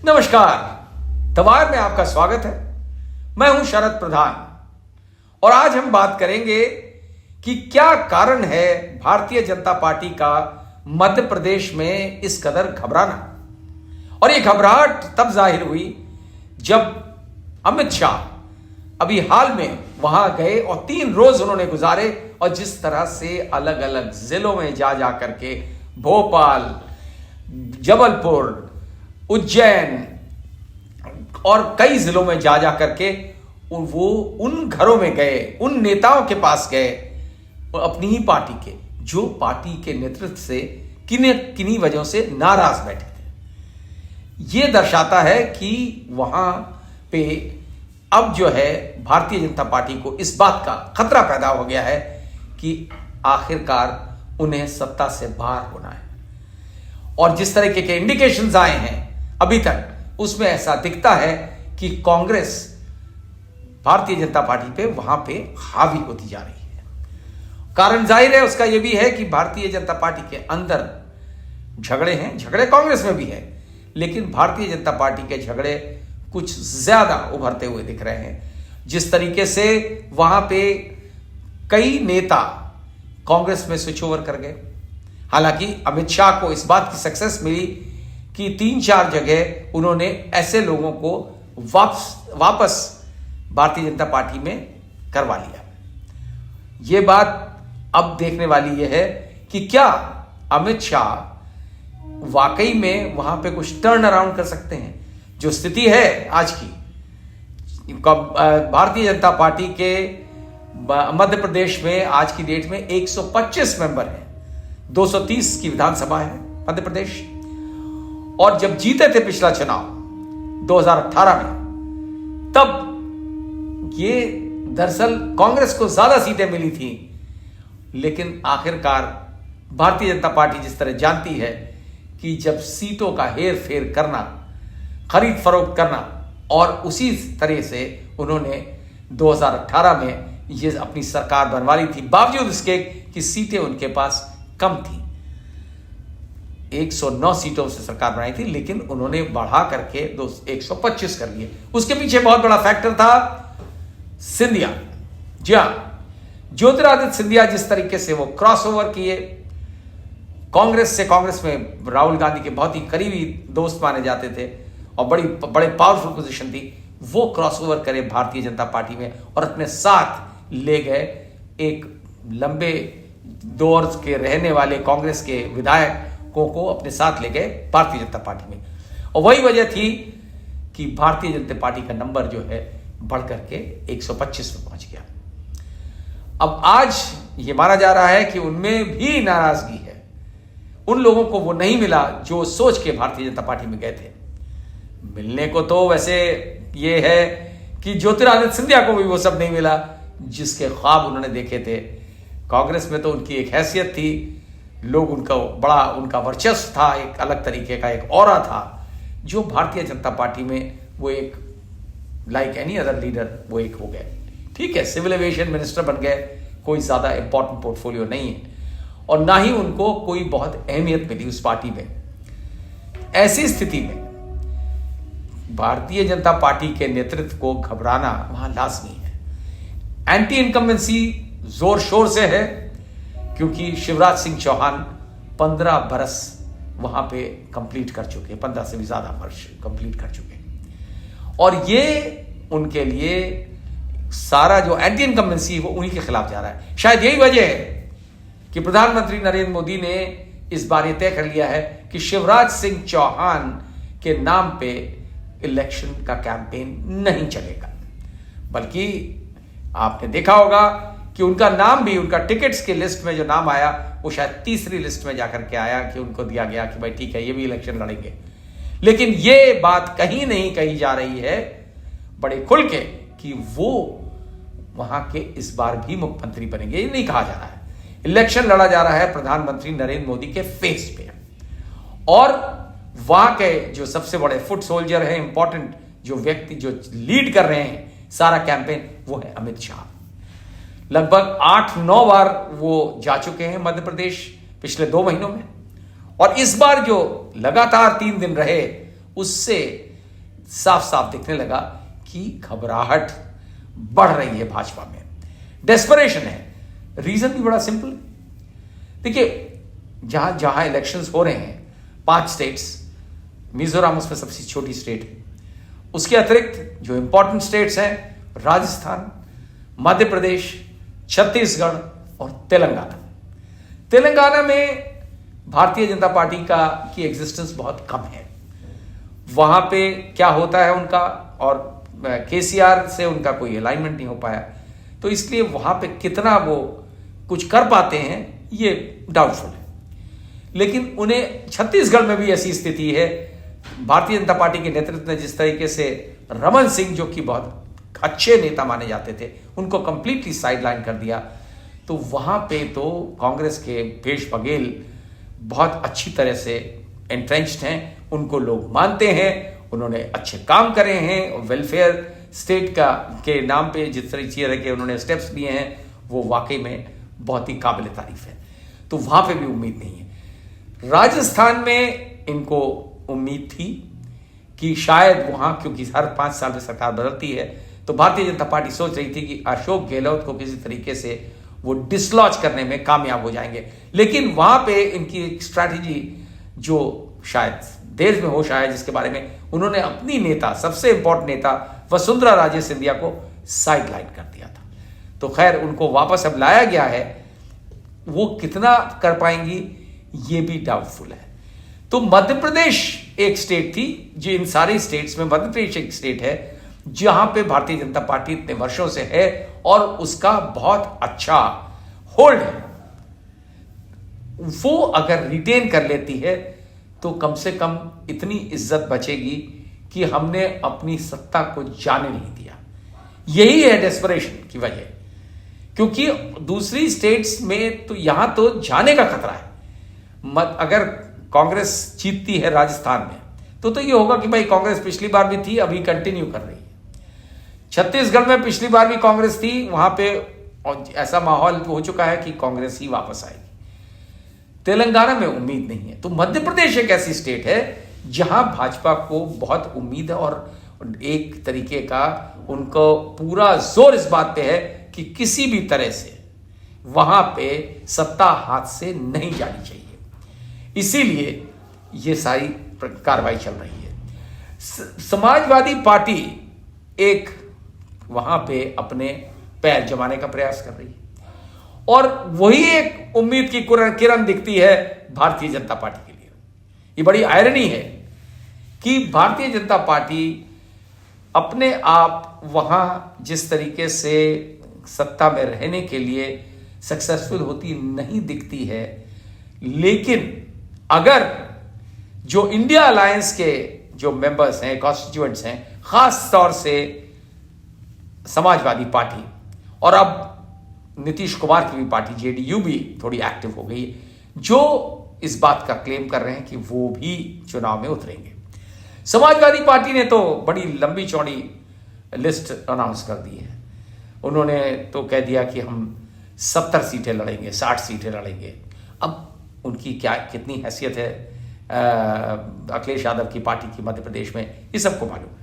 नमस्कार, तवार में आपका स्वागत है। मैं हूं शरद प्रधान और आज हम बात करेंगे कि क्या कारण है भारतीय जनता पार्टी का मध्य प्रदेश में इस कदर घबराना। और यह घबराहट तब जाहिर हुई जब अमित शाह अभी हाल में वहां गए और 3 रोज उन्होंने गुजारे और जिस तरह से अलग अलग जिलों में जा करके भोपाल, जबलपुर, उज्जैन और कई जिलों में जा करके वो उन घरों में गए, उन नेताओं के पास गए अपनी ही पार्टी के, जो पार्टी के नेतृत्व से किन्हीं वजहों से नाराज बैठे थे। यह दर्शाता है कि वहां पे अब जो है भारतीय जनता पार्टी को इस बात का खतरा पैदा हो गया है कि आखिरकार उन्हें सत्ता से बाहर होना है। और जिस तरीके के इंडिकेशंस आए हैं अभी तक, उसमें ऐसा दिखता है कि कांग्रेस भारतीय जनता पार्टी पे वहां पे हावी होती जा रही है। कारण जाहिर है उसका यह भी है कि भारतीय जनता पार्टी के अंदर झगड़े हैं, झगड़े कांग्रेस में भी है, लेकिन भारतीय जनता पार्टी के झगड़े कुछ ज्यादा उभरते हुए दिख रहे हैं। जिस तरीके से वहां पे कई नेता कांग्रेस में स्विच ओवर कर गए। हालांकि अमित शाह को इस बात की सक्सेस मिली कि 3-4 जगह उन्होंने ऐसे लोगों को वापस भारतीय जनता पार्टी में करवा लिया। यह बात अब देखने वाली यह है कि क्या अमित शाह वाकई में वहां पे कुछ टर्न अराउंड कर सकते हैं। जो स्थिति है आज की, भारतीय जनता पार्टी के मध्य प्रदेश में आज की डेट में 125 मेंबर हैं, 230 की विधानसभा है मध्य प्रदेश। और जब जीते थे पिछला चुनाव 2018 में, तब ये दरअसल कांग्रेस को ज्यादा सीटें मिली थी, लेकिन आखिरकार भारतीय जनता पार्टी जिस तरह जानती है कि जब सीटों का हेर फेर करना, खरीद फरोख्त करना, और उसी तरह से उन्होंने 2018 में ये अपनी सरकार बनवा ली थी, बावजूद इसके कि सीटें उनके पास कम थी। 109 सीटों से सरकार बनाई थी, लेकिन उन्होंने बढ़ा करके 125 कर लिए। उसके पीछे बहुत बड़ा फैक्टर था सिंधिया। जी हां, ज्योतिरादित्य सिंधिया जिस तरीके से वो क्रॉस ओवर किए कांग्रेस से, कांग्रेस में राहुल गांधी के बहुत ही करीबी दोस्त माने जाते थे और बड़े पावरफुल पोजीशन थी, वो क्रॉस ओवर करे भारतीय जनता पार्टी में और अपने साथ ले गए एक लंबे दौर के रहने वाले कांग्रेस के विधायकों को अपने साथ ले गए भारतीय जनता पार्टी में। और वही वजह थी कि भारतीय जनता पार्टी का नंबर जो है बढ़ करके 125 में पहुंच गया। अब आज ये माना जा रहा है कि उनमें भी नाराजगी है, उन लोगों को वो नहीं मिला जो सोच के भारतीय जनता पार्टी में गए थे। मिलने को तो वैसे ये है कि ज्योतिरादित्य सिंधिया को भी वो सब नहीं मिला जिसके ख्वाब उन्होंने देखे थे। कांग्रेस में तो उनकी एक हैसियत थी, लोग उनका वर्चस्व था, एक अलग तरीके का एक ऑरा था, जो भारतीय जनता पार्टी में वो एक लाइक एनी अदर लीडर वो एक हो गए। ठीक है, सिविल एविएशन मिनिस्टर बन गए, कोई ज्यादा इंपॉर्टेंट पोर्टफोलियो नहीं है और ना ही उनको कोई बहुत अहमियत मिली उस पार्टी में। ऐसी स्थिति में भारतीय जनता पार्टी के नेतृत्व को घबराना वहां लाजमी है। एंटी इनकम्बेंसी जोर शोर से है, क्योंकि शिवराज सिंह चौहान 15 बरस वहां पे कंप्लीट कर चुके, 15 से भी ज्यादा वर्ष कंप्लीट कर चुके, और ये उनके लिए सारा जो एंटी इनकम्बेंसी वो उन्हीं के खिलाफ जा रहा है। शायद यही वजह है कि प्रधानमंत्री नरेंद्र मोदी ने इस बार यह तय कर लिया है कि शिवराज सिंह चौहान के नाम पे इलेक्शन का कैंपेन नहीं चलेगा, बल्कि आपने देखा होगा कि उनका नाम भी, उनका टिकट्स के लिस्ट में जो नाम आया वो शायद तीसरी लिस्ट में जाकर के आया कि उनको दिया गया कि भाई ठीक है ये भी इलेक्शन लड़ेंगे। लेकिन ये बात कहीं नहीं कही जा रही है बड़े खुल के कि वो वहां के इस बार भी मुख्यमंत्री बनेंगे, ये नहीं कहा जा रहा है। इलेक्शन लड़ा जा रहा है प्रधानमंत्री नरेंद्र मोदी के फेस पे, और वहां के जो सबसे बड़े फुट सोल्जर हैं, इंपॉर्टेंट जो व्यक्ति जो लीड कर रहे हैं सारा कैंपेन, वो है अमित शाह। लगभग 8-9 बार वो जा चुके हैं मध्य प्रदेश पिछले 2 महीनों में, और इस बार जो लगातार 3 दिन रहे उससे साफ साफ दिखने लगा कि घबराहट बढ़ रही है भाजपा में, डेस्परेशन है। रीजन भी बड़ा सिंपल है। देखिए, जहां जहां इलेक्शंस हो रहे हैं 5 स्टेट्स, मिजोरम उसमें सबसे छोटी स्टेट है, उसके अतिरिक्त जो इंपॉर्टेंट स्टेट्स हैं राजस्थान, मध्य प्रदेश, छत्तीसगढ़ और तेलंगाना। तेलंगाना में भारतीय जनता पार्टी की एग्जिस्टेंस बहुत कम है। वहां पे क्या होता है उनका, और केसीआर से उनका कोई अलाइनमेंट नहीं हो पाया, तो इसलिए वहां पे कितना वो कुछ कर पाते हैं ये डाउटफुल है। लेकिन उन्हें छत्तीसगढ़ में भी ऐसी स्थिति है, भारतीय जनता पार्टी के नेतृत्व ने जिस तरीके से रमन सिंह, जो कि बहुत अच्छे नेता माने जाते थे, उनको कंप्लीटली साइडलाइन कर दिया, तो वहां पे तो कांग्रेस के भूपेश बघेल बहुत अच्छी तरह से एंट्रेंच्ड हैं, उनको लोग मानते हैं, उन्होंने अच्छे काम करे हैं, वेलफेयर स्टेट के नाम पे जिस तरह के उन्होंने स्टेप्स लिए हैं वो वाकई में बहुत ही काबिल तारीफ है। तो वहां पे भी उम्मीद नहीं है। राजस्थान में इनको उम्मीद थी कि शायद वहां, क्योंकि हर 5 साल में सरकार बदलती है, तो भारतीय जनता पार्टी सोच रही थी कि अशोक गहलोत को किसी तरीके से वो डिसलॉज करने में कामयाब हो जाएंगे। लेकिन वहां पे इनकी एक स्ट्रैटेजी जो शायद देश में हो, शायद जिसके बारे में उन्होंने अपनी नेता, सबसे इंपॉर्टेंट नेता वसुंधरा राजे सिंधिया को साइडलाइन कर दिया था। तो खैर उनको वापस अब लाया गया है, वो कितना कर पाएंगी ये भी डाउटफुल है। तो मध्य प्रदेश एक स्टेट थी, जो इन सारी स्टेट्स में मध्य प्रदेश एक स्टेट है जहां पे भारतीय जनता पार्टी इतने वर्षों से है और उसका बहुत अच्छा होल्ड है। वो अगर रिटेन कर लेती है तो कम से कम इतनी इज्जत बचेगी कि हमने अपनी सत्ता को जाने नहीं दिया। यही है डेस्परेशन की वजह, क्योंकि दूसरी स्टेट्स में तो यहां तो जाने का खतरा है। अगर कांग्रेस जीतती है राजस्थान में तो ये होगा कि भाई कांग्रेस पिछली बार भी थी, अभी कंटिन्यू कर रही है। छत्तीसगढ़ में पिछली बार भी कांग्रेस थी, वहां पे ऐसा माहौल हो चुका है कि कांग्रेस ही वापस आएगी। तेलंगाना में उम्मीद नहीं है। तो मध्य प्रदेश एक ऐसी स्टेट है जहां भाजपा को बहुत उम्मीद और एक तरीके का उनको पूरा जोर इस बात पे है कि किसी भी तरह से वहां पे सत्ता हाथ से नहीं जानी चाहिए। इसीलिए ये सारी कार्रवाई चल रही है। समाजवादी पार्टी एक वहां पे अपने पैर जमाने का प्रयास कर रही है, और वही एक उम्मीद की किरण दिखती है भारतीय जनता पार्टी के लिए। ये बड़ी आयरनी है कि भारतीय जनता पार्टी अपने आप वहां जिस तरीके से सत्ता में रहने के लिए सक्सेसफुल होती नहीं दिखती है, लेकिन अगर जो इंडिया अलायंस के जो मेंबर्स हैं, कॉन्स्टिट्यूएंट्स हैं, खास तौर से समाजवादी पार्टी और अब नीतीश कुमार की भी पार्टी जेडीयू भी थोड़ी एक्टिव हो गई है, जो इस बात का क्लेम कर रहे हैं कि वो भी चुनाव में उतरेंगे। समाजवादी पार्टी ने तो बड़ी लंबी चौड़ी लिस्ट अनाउंस कर दी है। उन्होंने तो कह दिया कि हम 70 सीटें लड़ेंगे, 60 सीटें लड़ेंगे। अब उनकी क्या कितनी हैसियत है अखिलेश यादव की पार्टी की मध्य प्रदेश में, ये सबको मालूम है।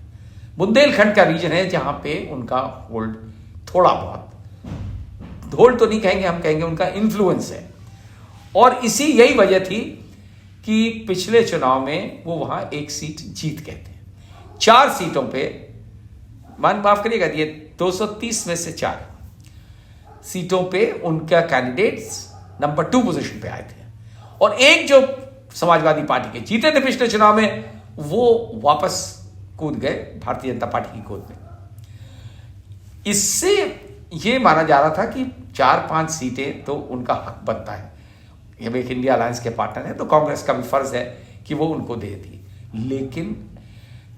बुंदेलखंड का रीजन है जहां पे उनका होल्ड थोड़ा बहुत, होल्ड तो नहीं कहेंगे, हम कहेंगे उनका इन्फ्लुएंस है। और इसी यही वजह थी कि पिछले चुनाव में वो वहां 1 सीट जीत गए थे। 4 सीटों पे, माफ करिएगा, ये 230 में से 4 सीटों पे उनका कैंडिडेट्स नंबर 2 पोजीशन पे आए थे, और एक जो समाजवादी पार्टी के जीते थे पिछले चुनाव में, वो वापस कूद गए भारतीय जनता पार्टी की गोद में। इससे ये माना जा रहा था कि 4-5 सीटें तो उनका हक बनता है। जब एक इंडिया अलायंस के पार्टनर है तो कांग्रेस का भी फर्ज है कि वो उनको दे दी। लेकिन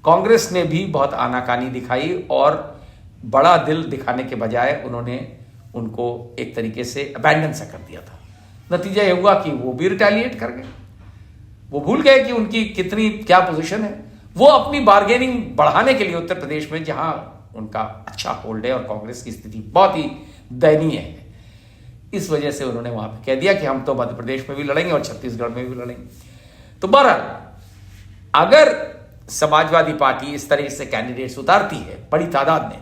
कांग्रेस ने भी बहुत आनाकानी दिखाई और बड़ा दिल दिखाने के बजाय उन्होंने उनको एक तरीके से अबैंडन सा कर दिया था। नतीजा यह हुआ कि वो भी रिटेलिएट कर गए। वो भूल गए कि उनकी कितनी क्या पोजीशन है। वो अपनी बार्गेनिंग बढ़ाने के लिए उत्तर प्रदेश में, जहां उनका अच्छा होल्ड है और कांग्रेस की स्थिति बहुत ही दयनीय है, इस वजह से उन्होंने वहां पे कह दिया कि हम तो मध्य प्रदेश में भी लड़ेंगे और छत्तीसगढ़ में भी लड़ेंगे। तो बहरहाल अगर समाजवादी पार्टी इस तरह से कैंडिडेट्स उतारती है बड़ी तादाद में,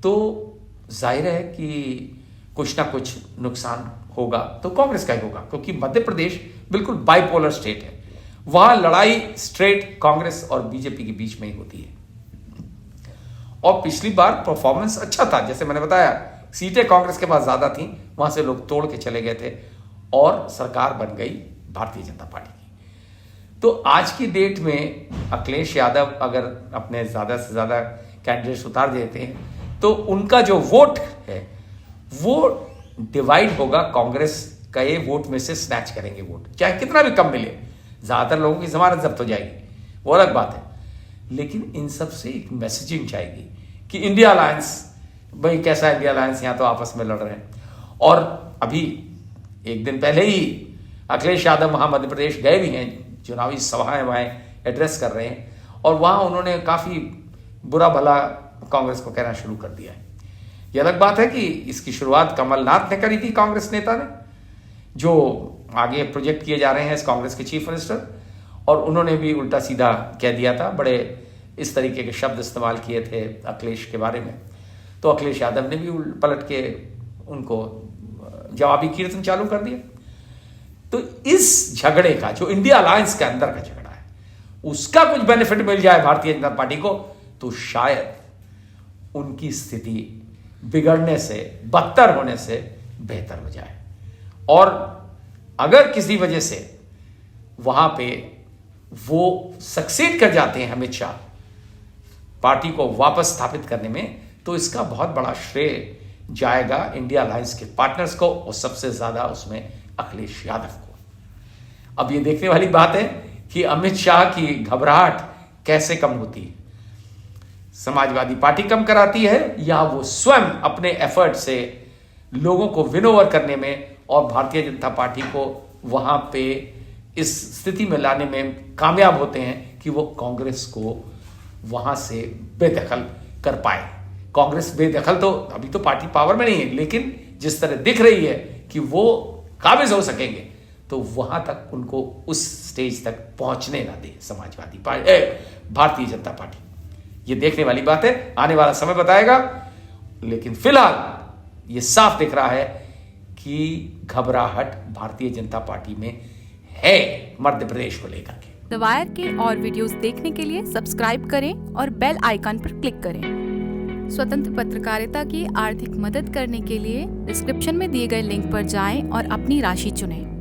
तो जाहिर है कि कुछ ना कुछ नुकसान होगा तो कांग्रेस का ही होगा, क्योंकि मध्य प्रदेश बिल्कुल बाइपोलर स्टेट है। वहां लड़ाई स्ट्रेट कांग्रेस और बीजेपी के बीच में ही होती है। और पिछली बार परफॉर्मेंस अच्छा था, जैसे मैंने बताया सीटें कांग्रेस के पास ज्यादा थी, वहां से लोग तोड़ के चले गए थे और सरकार बन गई भारतीय जनता पार्टी की। तो आज की डेट में अखिलेश यादव अगर अपने ज्यादा से ज्यादा कैंडिडेट्स उतार देते हैं तो उनका जो वोट है वो डिवाइड होगा, कांग्रेस का ये वोट में से स्नैच करेंगे वोट, चाहे कितना भी कम मिले। ज्यादातर लोगों की जमानत जब्त हो जाएगी, वो अलग बात है, लेकिन इन सब से एक मैसेजिंग जाएगी कि इंडिया अलायंस, भाई कैसा इंडिया अलायंस, यहां तो आपस में लड़ रहे हैं। और अभी एक दिन पहले ही अखिलेश यादव वहां मध्य प्रदेश गए भी हैं, चुनावी सभाएं वहां एड्रेस कर रहे हैं, और वहां उन्होंने काफी बुरा भला कांग्रेस को कहना शुरू कर दिया है। यह अलग बात है कि इसकी शुरुआत कमलनाथ ने करी थी, कांग्रेस नेता ने, जो आगे प्रोजेक्ट किए जा रहे हैं इस कांग्रेस के चीफ मिनिस्टर, और उन्होंने भी उल्टा सीधा कह दिया था, बड़े इस तरीके के शब्द इस्तेमाल किए थे अखिलेश के बारे में। तो अखिलेश यादव ने भी पलट के उनको जवाबी कीर्तन चालू कर दिया। तो इस झगड़े का, जो इंडिया अलायंस के अंदर का झगड़ा है, उसका कुछ बेनिफिट मिल जाए भारतीय जनता पार्टी को तो शायद उनकी स्थिति बिगड़ने से, बदतर होने से बेहतर हो जाए। और अगर किसी वजह से वहां पे वो सक्सीड कर जाते हैं अमित शाह पार्टी को वापस स्थापित करने में, तो इसका बहुत बड़ा श्रेय जाएगा इंडिया अलायंस के पार्टनर्स को, और सबसे ज्यादा उसमें अखिलेश यादव को। अब ये देखने वाली बात है कि अमित शाह की घबराहट कैसे कम होती है, समाजवादी पार्टी कम कराती है या वो स्वयं अपने एफर्ट से लोगों को विन ओवर करने में और भारतीय जनता पार्टी को वहां पे इस स्थिति में लाने में कामयाब होते हैं कि वो कांग्रेस को वहां से बेदखल कर पाए। कांग्रेस बेदखल तो अभी तो पार्टी पावर में नहीं है, लेकिन जिस तरह दिख रही है कि वो काबिज हो सकेंगे, तो वहां तक उनको उस स्टेज तक पहुंचने ना दे समाजवादी पार्टी, भारतीय जनता पार्टी। ये देखने वाली बात है, आने वाला समय बताएगा। लेकिन फिलहाल ये साफ दिख रहा है कि घबराहट भारतीय जनता पार्टी में है मध्य प्रदेश को लेकर के। द वायर के और वीडियोस देखने के लिए सब्सक्राइब करें और बेल आइकन पर क्लिक करें। स्वतंत्र पत्रकारिता की आर्थिक मदद करने के लिए डिस्क्रिप्शन में दिए गए लिंक पर जाएं और अपनी राशि चुनें।